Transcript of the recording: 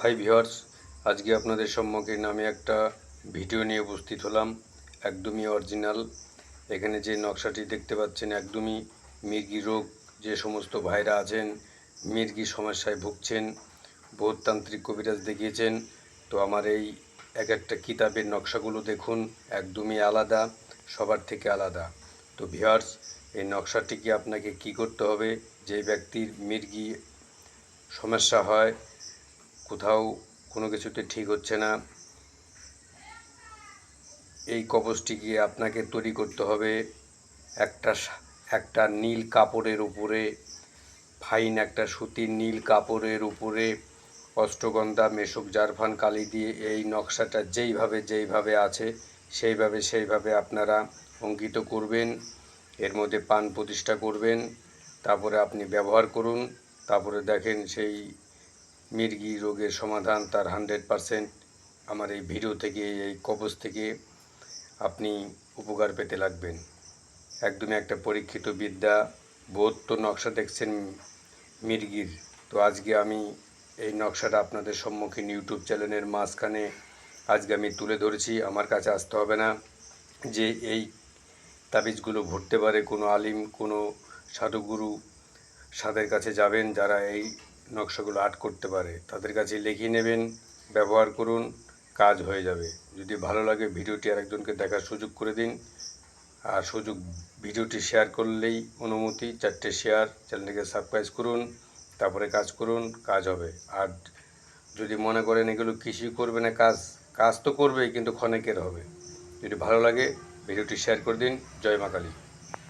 Hi viewers, আজকে আপনাদের সম্মুখে আমি একটা ভিডিও নিয়ে উপস্থিত হলাম। একদমই অরিজিনাল। এখানে যে নকশাটি দেখতে পাচ্ছেন একদমই মির্গি রোগ, যে সমস্ত ভাইরা আছেন মির্গি সমস্যায় ভুগছেন, বহুতান্ত্রিক কবিরাজ দেখিয়েছেন। তো আমার এই এক একটা কিতাবের নকশাগুলো দেখুন, একদমই আলাদা, সবার থেকে আলাদা। তো ভিউয়ার্স, এই নকশাটিকে আপনাকে কি করতে হবে, যে ব্যক্তির মির্গি সমস্যা হয়, কোথাও কোনো কিছুতে ঠিক হচ্ছে না, এই কবচটিকে আপনাকে তৈরি করতে হবে একটা নীল কাপড়ের উপরে, ফাইন একটা সুতির নীল কাপড়ের উপরে অষ্টগন্ধা, মেশক, জারফান, কালি দিয়ে এই নকশাটা যেইভাবে আছে সেইভাবে আপনারা অঙ্কিত করবেন। এর মধ্যে পান প্রতিষ্ঠা করবেন, তারপরে আপনি ব্যবহার করুন। তারপরে দেখেন সেই মির্গি রোগের সমাধান তার 100%। আমার এই ভিডিও থেকে, এই কবচ থেকে আপনি উপকার পেতে লাগবেন। একদমই একটা পরীক্ষিত বিদ্যা। 72 নকশা দেখছেন মির্গির। তো আজকে আমি এই নকশাটা আপনাদের সম্মুখীন ইউটিউব চ্যানেলের মাঝখানে আজকে আমি তুলে ধরেছি। আমার কাছে আসতে হবে না, যে এই তাবিজগুলো ভরতে পারে কোনো আলিম, কোনো সাধুগুরু, সাদের কাছে যাবেন যারা এই নকশাগুলো আর্ট করতে পারে, তাদের কাছে লিখিয়ে নেবেন, ব্যবহার করুন, কাজ হয়ে যাবে। যদি ভালো লাগে ভিডিওটি আরেকজনকে দেখার সুযোগ করে দিন। আর ভিডিওটি শেয়ার করলেই অনুমতি, 4টে শেয়ার, চ্যানেলটিকে সাবস্ক্রাইব করুন, তারপরে কাজ করুন, কাজ হবে। আর যদি মনে করেন এগুলো কিছুই করবে না, কাজ তো করবেই কিন্তু ক্ষণিকের হবে। যদি ভালো লাগে ভিডিওটি শেয়ার করে দিন। জয় মা কালী।